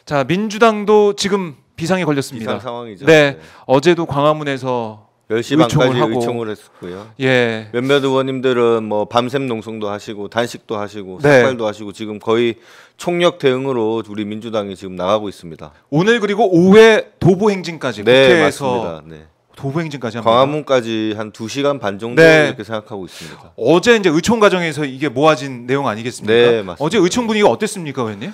자, 민주당도 지금 비상에 걸렸습니다. 비상 상황이죠. 네, 네. 어제도 광화문에서 10시 반까지 의총을 했었고요. 예. 몇몇 의원님들은 뭐 밤샘 농성도 하시고 단식도 하시고 네. 삭발도 하시고 지금 거의 총력 대응으로 우리 민주당이 지금 나가고 있습니다. 오늘 그리고 오후에 도보 행진까지 네, 국회에서 맞습니다. 네. 도보 행진까지 합니다. 광화문까지 한 2시간 반 정도 네. 이렇게 생각하고 있습니다. 어제 이제 의총 과정에서 이게 모아진 내용 아니겠습니까? 네, 맞습니다. 어제 의총 분위기가 어땠습니까, 의원님?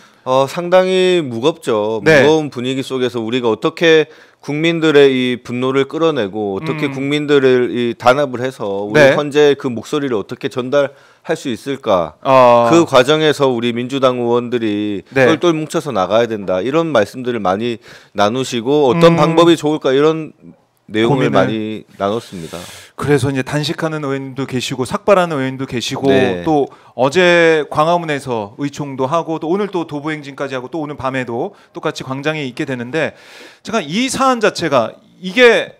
상당히 무겁죠. 네. 무거운 분위기 속에서 우리가 어떻게 국민들의 이 분노를 끌어내고 어떻게 국민들을 이 단합을 해서 우리 네. 현재 그 목소리를 어떻게 전달할 수 있을까? 그 그 과정에서 우리 민주당 의원들이 네. 똘똘 뭉쳐서 나가야 된다. 이런 말씀들을 많이 나누시고 어떤 방법이 좋을까 이런 내용을 고민을. 많이 나눴습니다. 그래서 이제 단식하는 의원도 계시고 삭발하는 의원도 계시고 네. 또 어제 광화문에서 의총도 하고 또 오늘 또 도보 행진까지 하고 또 오늘 밤에도 똑같이 광장에 있게 되는데 제가 이 사안 자체가 이게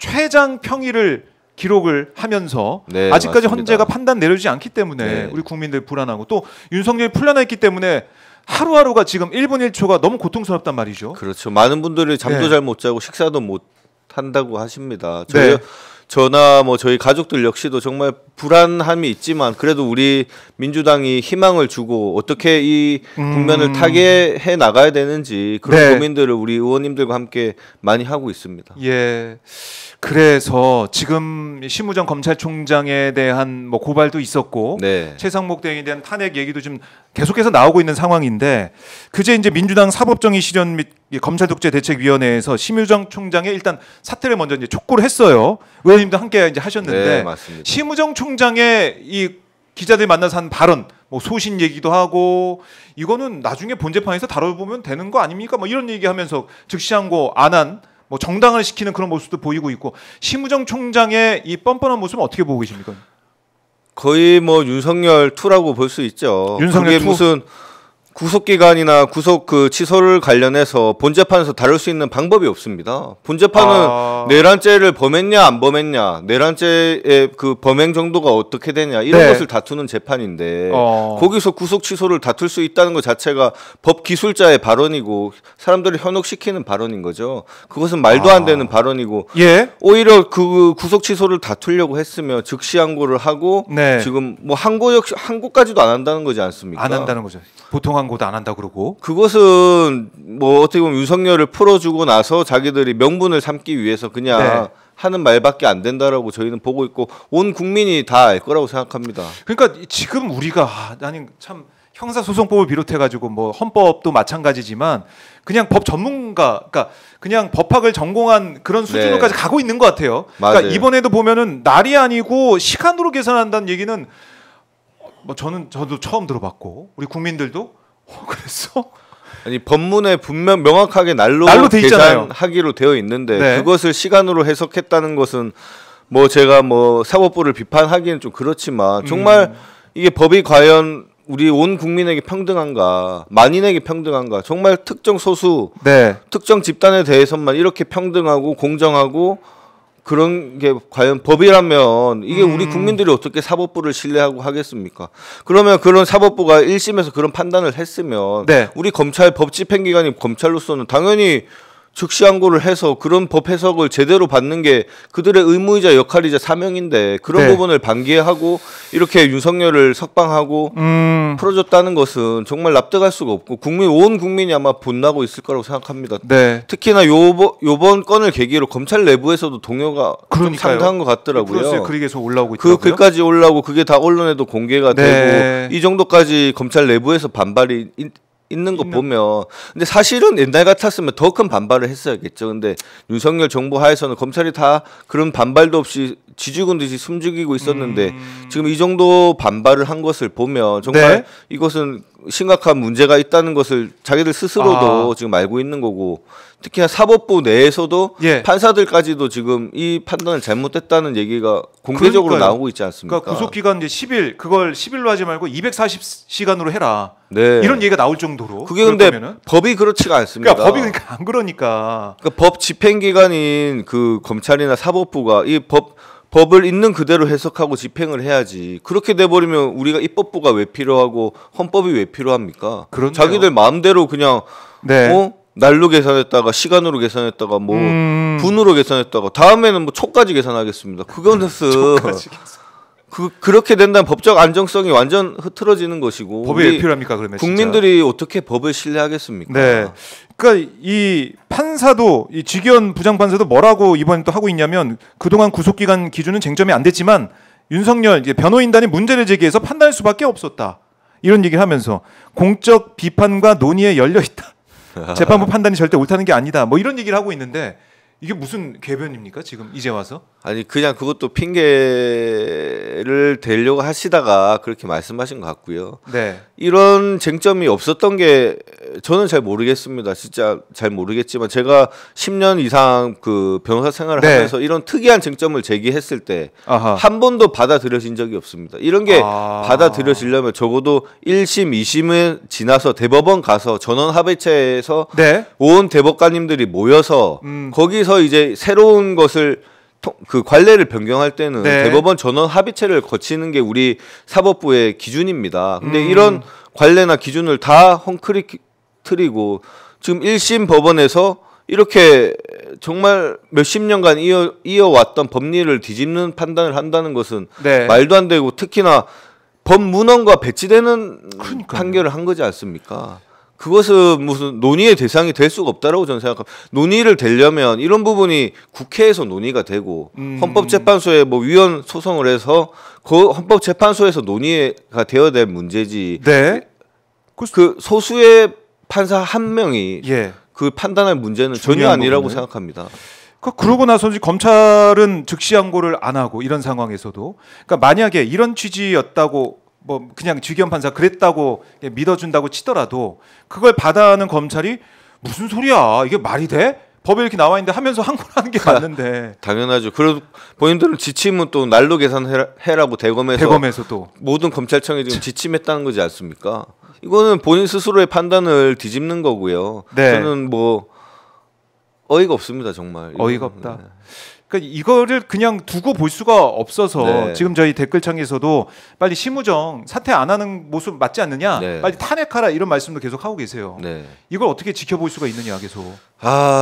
최장 평일을 기록을 하면서 네, 아직까지 맞습니다. 헌재가 판단 내려주지 않기 때문에 네. 우리 국민들 불안하고 또 윤석열이 풀려나 있기 때문에 하루하루가 지금 1분 1초가 너무 고통스럽단 말이죠. 그렇죠. 많은 분들이 잠도 네. 잘 못 자고 식사도 못 한다고 하십니다. 네. 저나 뭐 저희 가족들 역시도 정말 불안함이 있지만 그래도 우리 민주당이 희망을 주고 어떻게 이 국면을 타개해 나가야 되는지 그런 네. 고민들을 우리 의원님들과 함께 많이 하고 있습니다. 예. 그래서 지금 심우정 검찰총장에 대한 뭐 고발도 있었고 네. 최상목 대행에 대한 탄핵 얘기도 지금 계속해서 나오고 있는 상황인데 그제 이제 민주당 사법정의 실현 및 검찰독재대책위원회에서 심우정 총장의 일단 사퇴를 먼저 이제 촉구를 했어요. 의원님도 함께 이제 하셨는데 네, 맞습니다. 심우정 총장의 이 기자들 만나서 한 발언, 뭐 소신 얘기도 하고 이거는 나중에 본재판에서 다뤄보면 되는 거 아닙니까? 뭐 이런 얘기하면서 즉시항고 안 한 뭐 정당을 시키는 그런 모습도 보이고 있고 심우정 총장의 이 뻔뻔한 모습은 어떻게 보고 계십니까? 거의 뭐 윤석열 2라고 볼 수 있죠. 윤석열 그게 2? 무슨 구속 기간이나 구속 그 취소를 관련해서 본재판에서 다룰 수 있는 방법이 없습니다. 본재판은 내란죄를 범했냐 안 범했냐, 내란죄의 그 범행 정도가 어떻게 되냐 이런 네. 것을 다투는 재판인데 거기서 구속 취소를 다툴 수 있다는 것 자체가 법 기술자의 발언이고 사람들을 현혹시키는 발언인 거죠. 그것은 말도 안 되는 발언이고 예. 오히려 그 구속 취소를 다투려고 했으면 즉시 항고를 하고 네. 지금 뭐 항고 역시 항고까지도 안 한다는 거지 않습니까? 안 한다는 거죠. 보통 항고도 안 한다 그러고. 그것은 뭐 어떻게 보면 윤석열을 풀어주고 나서 자기들이 명분을 삼기 위해서 그냥 네. 하는 말밖에 안 된다라고 저희는 보고 있고 온 국민이 다 알 거라고 생각합니다. 그러니까 지금 우리가 나는 참 형사소송법을 비롯해가지고 뭐 헌법도 마찬가지지만 그냥 법 전문가, 그러니까 그냥 법학을 전공한 그런 수준으로까지 네. 가고 있는 것 같아요. 맞아요. 그러니까 이번에도 보면은 날이 아니고 시간으로 계산한다는 얘기는 뭐 저도 처음 들어봤고 우리 국민들도 그랬어? 아니 법문에 분명 명확하게 날로 돼 있잖아요. 계산하기로 되어 있는데 네. 그것을 시간으로 해석했다는 것은 뭐 제가 뭐 사법부를 비판하기는 좀 그렇지만 정말 이게 법이 과연 우리 온 국민에게 평등한가, 만인에게 평등한가, 정말 특정 소수, 네. 특정 집단에 대해서만 이렇게 평등하고 공정하고 그런 게 과연 법이라면 이게 우리 국민들이 어떻게 사법부를 신뢰하고 하겠습니까? 그러면 그런 사법부가 1심에서 그런 판단을 했으면 네. 우리 검찰 법집행기관이 검찰로서는 당연히 즉시 항고를 해서 그런 법 해석을 제대로 받는 게 그들의 의무이자 역할이자 사명인데 그런 네. 부분을 방기하고 이렇게 윤석열을 석방하고 풀어줬다는 것은 정말 납득할 수가 없고 온 국민이 아마 분노하고 있을 거라고 생각합니다. 네. 특히나 요번 건을 계기로 검찰 내부에서도 동요가 좀 상당한 것 같더라고요. 글이 계속 올라오고 그 있더라고요. 글까지 올라오고 그게 다 언론에도 공개가 네. 되고 이 정도까지 검찰 내부에서 반발이 있는 거 보면 근데 사실은 옛날 같았으면 더 큰 반발을 했어야겠죠. 근데 윤석열 정부 하에서는 검찰이 다 그런 반발도 없이 쥐죽은 듯이 숨죽이고 있었는데 지금 이 정도 반발을 한 것을 보면 정말 네. 이것은 심각한 문제가 있다는 것을 자기들 스스로도 지금 알고 있는 거고 특히나 사법부 내에서도 예. 판사들까지도 지금 이 판단을 잘못했다는 얘기가 공개적으로 그러니까요. 나오고 있지 않습니까? 그러니까 구속 기간 이제 10일 그걸 10일로 하지 말고 240시간으로 해라. 네. 이런 얘기가 나올 정도로. 그게 근데 법이 그렇지가 않습니다. 그러니까 법이 그러니까 안 그러니까. 그러니까 법 집행기관인 그 검찰이나 사법부가 이 법을 있는 그대로 해석하고 집행을 해야지. 그렇게 돼버리면 우리가 입법부가 왜 필요하고 헌법이 왜 필요합니까? 그렇네요. 자기들 마음대로 그냥 네. 날로 계산했다가 시간으로 계산했다가 뭐 분으로 계산했다가 다음에는 뭐 초까지 계산하겠습니다. 그거는 그렇게 된다면 법적 안정성이 완전 흐트러지는 것이고 법이 왜 필요합니까? 그러면 국민들이 진짜. 어떻게 법을 신뢰하겠습니까? 네. 그러니까 이 판사도 이 직위원 부장판사도 뭐라고 이번에 또 하고 있냐면 그동안 구속기간 기준은 쟁점이 안 됐지만 윤석열 이제 변호인단이 문제를 제기해서 판단할 수밖에 없었다. 이런 얘기를 하면서 공적 비판과 논의에 열려 있다. 재판부 판단이 절대 옳다는 게 아니다. 뭐 이런 얘기를 하고 있는데 이게 무슨 궤변입니까? 지금 이제 와서? 아니 그냥 그것도 핑계를 대려고 하시다가 그렇게 말씀하신 것 같고요. 네. 이런 쟁점이 없었던 게 저는 잘 모르겠습니다. 진짜 잘 모르겠지만 제가 10년 이상 그 변호사 생활을 네. 하면서 이런 특이한 쟁점을 제기했을 때 한 번도 받아들여진 적이 없습니다. 이런 게 받아들여지려면 적어도 1심, 2심을 지나서 대법원 가서 전원 합의체에서 네. 온 대법관님들이 모여서 거기서 이제 새로운 것을 그 관례를 변경할 때는 네. 대법원 전원 합의체를 거치는 게 우리 사법부의 기준입니다. 근데 이런 관례나 기준을 다 헝클어뜨리고 지금 1심 법원에서 이렇게 정말 몇십 년간 이어왔던 법리를 뒤집는 판단을 한다는 것은 네. 말도 안 되고 특히나 법문헌과 배치되는 그러니까요. 판결을 한 거지 않습니까? 그것은 무슨 논의의 대상이 될 수가 없다라고 저는 생각합니다. 논의를 되려면 이런 부분이 국회에서 논의가 되고 헌법재판소에 뭐 위헌 소송을 해서 그 헌법재판소에서 논의가 되어야 될 문제지. 네. 그 소수의 판사 한 명이 예. 그 판단할 문제는 전혀 아니라고 생각합니다. 그러고 나서 검찰은 즉시 항고를 안 하고 이런 상황에서도 그러니까 만약에 이런 취지였다고 뭐 그냥 직위원 판사 그랬다고 믿어준다고 치더라도 그걸 받아하는 검찰이 무슨 소리야 이게 말이 돼? 법에 이렇게 나와 있는데 하면서 항고를 하는 게 맞는데 당연하죠. 그래도 본인들은 지침은 또 날로 계산해라고 대검에서도 모든 검찰청이 지금 지침했다는 거지 않습니까? 이거는 본인 스스로의 판단을 뒤집는 거고요. 네. 저는 뭐 어이가 없습니다 정말. 어이가 없다. 네. 그러니까 이거를 그냥 두고 볼 수가 없어서 네. 지금 저희 댓글창에서도 빨리 심우정 사퇴 안 하는 모습 맞지 않느냐, 네. 빨리 탄핵하라 이런 말씀도 계속 하고 계세요. 네. 이걸 어떻게 지켜볼 수가 있느냐 계속.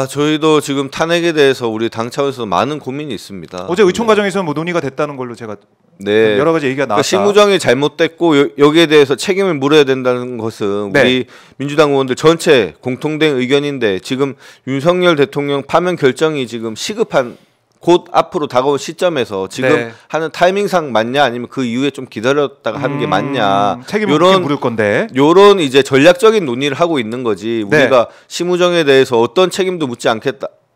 저희도 지금 탄핵에 대해서 우리 당 차원에서 많은 고민이 있습니다. 어제 의총 과정에서 뭐 논의가 됐다는 걸로 제가 네. 여러 가지 얘기가 나왔다. 심우정이 잘못됐고 여기에 대해서 책임을 물어야 된다는 것은 네. 우리 민주당 의원들 전체 공통된 의견인데 지금 윤석열 대통령 파면 결정이 지금 시급한 곧 앞으로 다가올 시점에서 지금 네. 하는 타이밍상 맞냐 아니면 그 이후에 좀 기다렸다가 하는 게 맞냐 책임을 물을 건데 요런 이제 전략적인 논의를 하고 있는 거지 네. 우리가 심우정에 대해서 어떤 책임도 묻지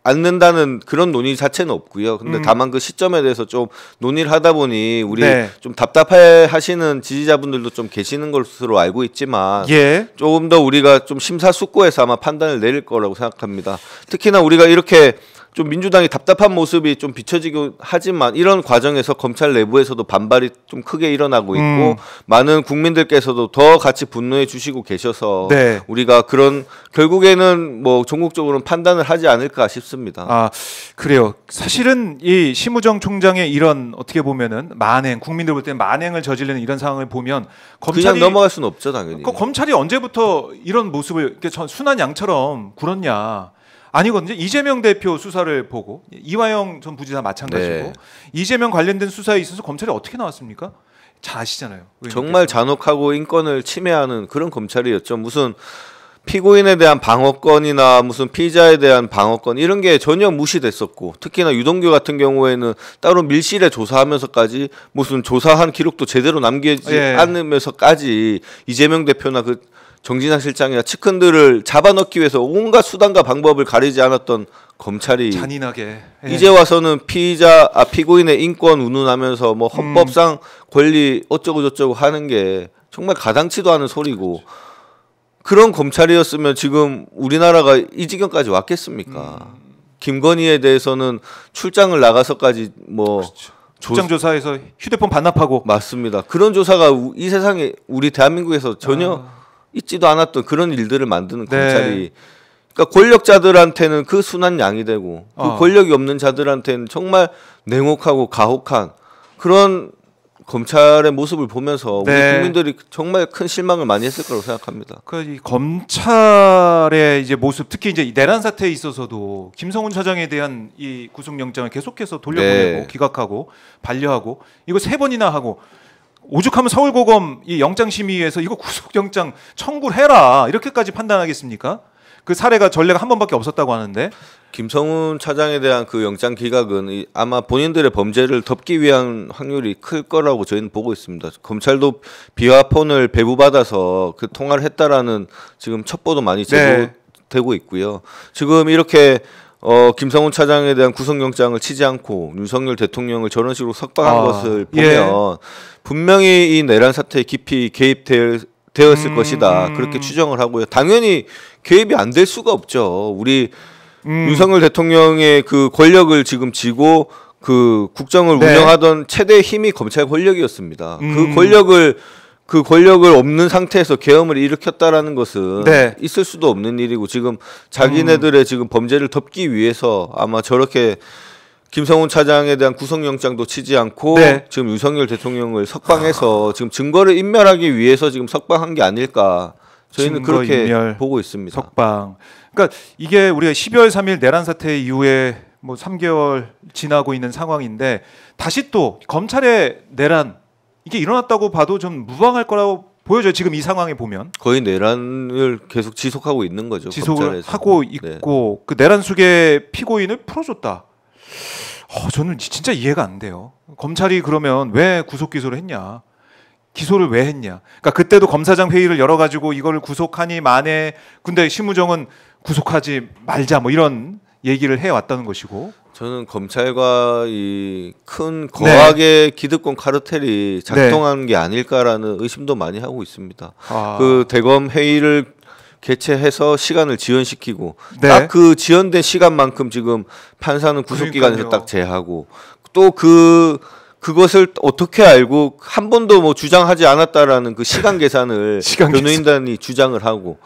않는다는 그런 논의 자체는 없고요. 근데 다만 그 시점에 대해서 좀 논의를 하다 보니 우리 네. 좀 답답해 하시는 지지자분들도 좀 계시는 것으로 알고 있지만 예. 조금 더 우리가 좀 심사숙고해서 아마 판단을 내릴 거라고 생각합니다. 특히나 우리가 이렇게 좀 민주당이 답답한 모습이 좀 비춰지긴 하지만 이런 과정에서 검찰 내부에서도 반발이 좀 크게 일어나고 있고 많은 국민들께서도 더 같이 분노해 주시고 계셔서 네. 우리가 그런 결국에는 뭐 전국적으로는 판단을 하지 않을까 싶습니다. 그래요. 사실은 이 심우정 총장의 이런 어떻게 보면은 만행, 국민들 볼 때는 만행을 저지르는 이런 상황을 보면 검찰이 그냥 넘어갈 수는 없죠, 당연히. 검찰이 언제부터 이런 모습을 이렇게 순한 양처럼 굴었냐? 아니거든요. 이재명 대표 수사를 보고 이화영 전 부지사 마찬가지고 네. 이재명 관련된 수사에 있어서 검찰이 어떻게 나왔습니까? 잘 아시잖아요. 정말 잔혹하고 인권을 침해하는 그런 검찰이었죠. 무슨 피고인에 대한 방어권이나 무슨 피의자에 대한 방어권 이런 게 전혀 무시됐었고 특히나 유동규 같은 경우에는 따로 밀실에 조사하면서까지 무슨 조사한 기록도 제대로 남기지 않으면서까지 이재명 대표나 그 정진상 실장이나 측근들을 잡아넣기 위해서 온갖 수단과 방법을 가리지 않았던 검찰이 잔인하게 이제 와서는 피고인의 인권 운운하면서 뭐 헌법상 권리 어쩌고 저쩌고 하는 게 정말 가당치도 않은 소리고 그런 검찰이었으면 지금 우리나라가 이 지경까지 왔겠습니까? 김건희에 대해서는 출장을 나가서까지 뭐 그렇죠. 출장 조사에서 휴대폰 반납하고 맞습니다. 그런 조사가 이 세상에 우리 대한민국에서 전혀 있지도 않았던 그런 일들을 만드는 검찰이 그러니까 권력자들한테는 그 순한 양이 되고 그 권력이 없는 자들한테는 정말 냉혹하고 가혹한 그런 검찰의 모습을 보면서 네. 우리 국민들이 정말 큰 실망을 많이 했을 거라고 생각합니다. 이 검찰의 이제 모습, 특히 이제 이 내란 사태에 있어서도 김성훈 차장에 대한 이 구속영장을 계속해서 돌려보내고 네. 기각하고 반려하고 이거 3번이나 하고 오죽하면 서울고검 이 영장심의위에서 이거 구속영장 청구를 해라 이렇게까지 판단하겠습니까? 그 사례가 전례가 한 번밖에 없었다고 하는데 김성훈 차장에 대한 그 영장 기각은 아마 본인들의 범죄를 덮기 위한 확률이 클 거라고 저희는 보고 있습니다. 검찰도 비화폰을 배부받아서 그 통화를 했다라는 지금 첩보도 많이 제보되고 있고요. 지금 이렇게 김성훈 차장에 대한 구속영장을 치지 않고 윤석열 대통령을 저런 식으로 석방한 것을 보면 분명히 이 내란 사태에 깊이 개입되었을 것이다. 그렇게 추정을 하고요. 당연히 개입이 안 될 수가 없죠. 우리 윤석열 대통령의 그 권력을 지금 쥐고 그 국정을 운영하던 최대 힘이 검찰 권력이었습니다. 그 권력을 없는 상태에서 계엄을 일으켰다라는 것은 있을 수도 없는 일이고 지금 자기네들의 지금 범죄를 덮기 위해서 아마 저렇게 김성훈 차장에 대한 구속영장도 치지 않고 지금 윤석열 대통령을 석방해서 지금 증거를 인멸하기 위해서 지금 석방한 게 아닐까 저희는 그렇게 보고 있습니다. 석방. 그러니까 이게 우리가 12월 3일 내란 사태 이후에 뭐 3개월 지나고 있는 상황인데 다시 또 검찰의 내란 이게 일어났다고 봐도 좀 무방할 거라고 보여져요. 지금 이 상황에 보면 거의 내란을 계속 지속하고 있는 거죠. 지속을 검찰에서. 하고 있고 그 내란 속의 피고인을 풀어줬다. 저는 진짜 이해가 안 돼요. 검찰이 그러면 왜 구속 기소를 했냐? 기소를 왜 했냐? 그러니까 그때도 검사장 회의를 열어가지고 이거를 구속하니 만에 근데 심우정은 구속하지 말자 뭐 이런 얘기를 해왔다는 것이고 저는 검찰과 이 큰 거악의 기득권 카르텔이 작동한 게 아닐까라는 의심도 많이 하고 있습니다. 그 대검 회의를 개최해서 시간을 지연시키고 딱 그 지연된 시간만큼 지금 판사는 구속 기간에서 딱 제하고 또 그것을 어떻게 알고 한 번도 뭐 주장하지 않았다라는 그 시간 계산을 변호인단이 주장을 하고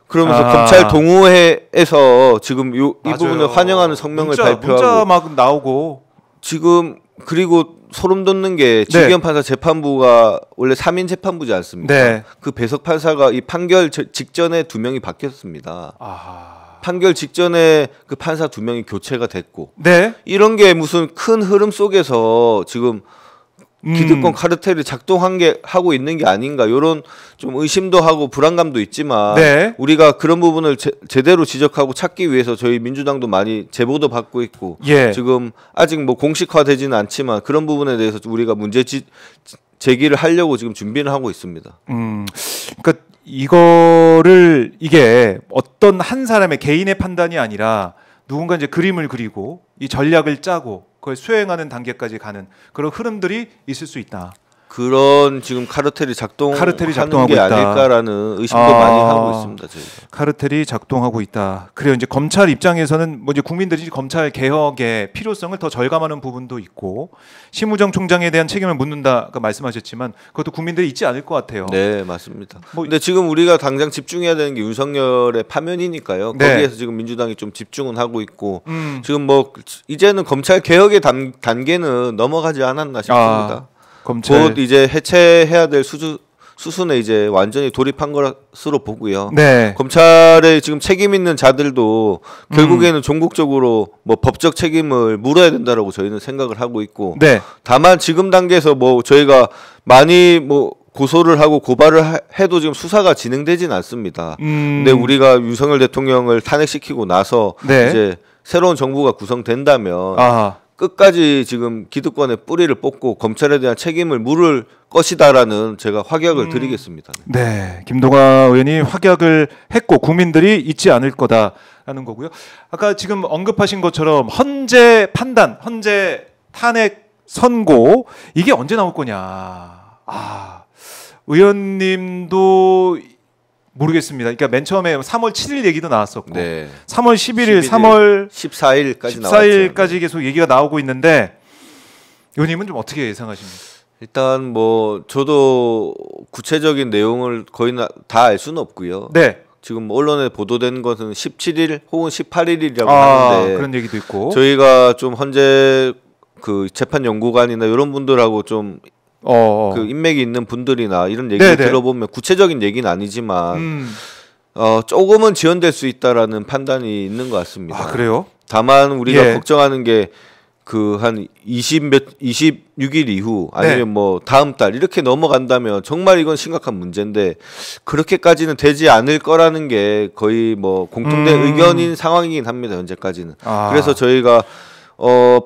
그러면서 검찰 동호회에서 지금 이 부분을 환영하는 성명을 발표하고 문자 막 나오고 지금 그리고 소름 돋는 게 지기현 판사 재판부가 원래 3인 재판부지 않습니까? 그 배석 판사가 이 판결 직전에 2명이 바뀌었습니다. 판결 직전에 그 판사 2명이 교체가 됐고 이런 게 무슨 큰 흐름 속에서 지금 기득권 카르텔이 하고 있는 게 아닌가 이런 좀 의심도 하고 불안감도 있지만 우리가 그런 부분을 제대로 지적하고 찾기 위해서 저희 민주당도 많이 제보도 받고 있고 지금 아직 뭐 공식화되지는 않지만 그런 부분에 대해서 우리가 문제 제기를 하려고 지금 준비를 하고 있습니다. 그러니까 이거를 이게 어떤 한 사람의 개인의 판단이 아니라 누군가 이제 그림을 그리고 이 전략을 짜고 그걸 수행하는 단계까지 가는 그런 흐름들이 있을 수 있다. 그런 지금 카르텔이 작동하는 게 있다. 아닐까라는 의심도 많이 하고 있습니다. 저희가. 카르텔이 작동하고 있다. 그래요. 이제 검찰 입장에서는 뭐 이제 국민들이 검찰 개혁의 필요성을 더 절감하는 부분도 있고 심우정 총장에 대한 책임을 묻는다 말씀하셨지만 그것도 국민들이 잊지 않을 것 같아요. 네, 맞습니다. 근데 지금 우리가 당장 집중해야 되는 게 윤석열의 파면이니까요. 거기에서 지금 민주당이 좀 집중은 하고 있고 지금 뭐 이제는 검찰 개혁의 단계는 넘어가지 않았나 싶습니다. 곧 이제 해체해야 될 수순에 이제 완전히 돌입한 것으로 보고요. 검찰의 지금 책임 있는 자들도 결국에는 종국적으로 뭐 법적 책임을 물어야 된다라고 저희는 생각을 하고 있고 다만 지금 단계에서 뭐 저희가 많이 뭐 고소를 하고 고발을 해도 지금 수사가 진행되진 않습니다. 근데 우리가 윤석열 대통령을 탄핵시키고 나서 이제 새로운 정부가 구성된다면 끝까지 지금 기득권의 뿌리를 뽑고 검찰에 대한 책임을 물을 것이다라는 제가 확약을 드리겠습니다. 네, 김동완 의원이 확약을 했고 국민들이 잊지 않을 거다라는 거고요. 아까 지금 언급하신 것처럼 헌재 판단, 헌재 탄핵 선고 이게 언제 나올 거냐. 의원님도 모르겠습니다. 그러니까 맨 처음에 3월 7일 얘기도 나왔었고 3월 11일, 3월 14일까지 계속 얘기가 나오고 있는데 의원님은 좀 어떻게 예상하십니까? 일단 뭐 저도 구체적인 내용을 거의 다 알 수는 없고요. 지금 언론에 보도된 것은 17일 혹은 18일이라고 하는데 그런 얘기도 있고 저희가 좀 헌재 그 재판 연구관이나 이런 분들하고 좀 그 인맥이 있는 분들이나 이런 얘기를 네네. 들어보면 구체적인 얘기는 아니지만 조금은 지연될 수 있다라는 판단이 있는 것 같습니다. 아, 그래요? 다만 우리가 예. 걱정하는 게 그 한 26일 이후 아니면 네. 뭐 다음 달 이렇게 넘어간다면 정말 이건 심각한 문제인데 그렇게까지는 되지 않을 거라는 게 거의 뭐 공통된 의견인 상황이긴 합니다. 현재까지는. 아. 그래서 저희가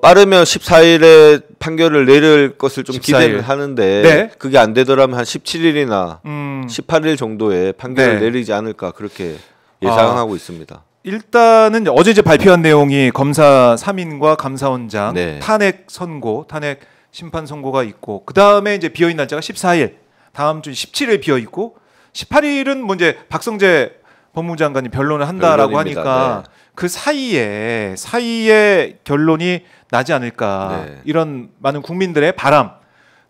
빠르면 14일에 판결을 내릴 것을 좀 14일. 기대를 하는데 네. 그게 안 되더라면 한 17일이나 18일 정도에 판결을 네. 내리지 않을까 그렇게 예상하고 있습니다. 일단은 어제 이제 발표한 내용이 검사 3인과 감사원장 네. 탄핵 선고, 탄핵 심판 선고가 있고 그 다음에 이제 비어 있는 날짜가 14일, 다음 주 17일 비어 있고 18일은 뭐 이제 박성재 법무부 장관이 변론을 한다라고 변론입니다. 하니까 네. 그 사이에 결론이 나지 않을까 네. 이런 많은 국민들의 바람,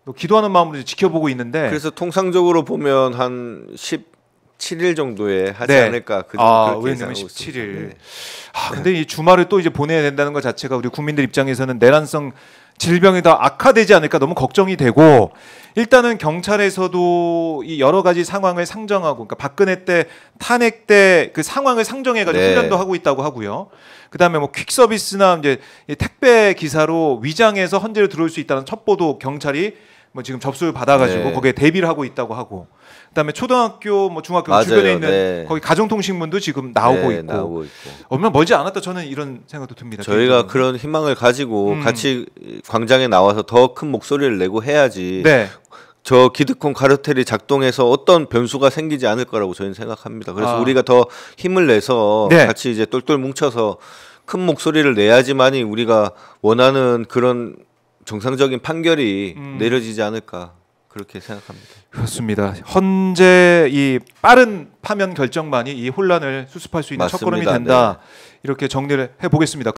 또 기도하는 마음으로 이제 지켜보고 있는데 그래서 통상적으로 보면 한 17일 정도에 하지 네. 않을까 그렇게 왜냐면 예상하고 17일. 있습니다. 네. 근데 이 주말을 또 이제 보내야 된다는 것 자체가 우리 국민들 입장에서는 내란성 질병이 더 악화되지 않을까 너무 걱정이 되고 일단은 경찰에서도 이 여러 가지 상황을 상정하고 그러니까 박근혜 때 탄핵 때 그 상황을 상정해가지고 네. 훈련도 하고 있다고 하고요. 그다음에 뭐 퀵 서비스나 이제 이 택배 기사로 위장해서 헌재로 들어올 수 있다는 첩보도 경찰이 뭐 지금 접수를 받아가지고 네. 거기에 대비를 하고 있다고 하고. 그다음에 초등학교, 뭐 중학교 맞아요. 주변에 있는 네. 거기 가정통신문도 지금 나오고 네, 있고 나오고 있고. 얼마 멀지 않았다 저는 이런 생각도 듭니다. 저희가 개인적으로. 그런 희망을 가지고 같이 광장에 나와서 더 큰 목소리를 내고 해야지 네. 저 기득권 카르텔이 작동해서 어떤 변수가 생기지 않을 거라고 저희는 생각합니다. 그래서 우리가 더 힘을 내서 네. 같이 이제 똘똘 뭉쳐서 큰 목소리를 내야지만이 우리가 원하는 그런 정상적인 판결이 내려지지 않을까 그렇게 생각합니다. 그렇습니다. 헌재 이 빠른 파면 결정만이 이 혼란을 수습할 수 있는 맞습니다. 첫걸음이 된다. 이렇게 정리를 해보겠습니다.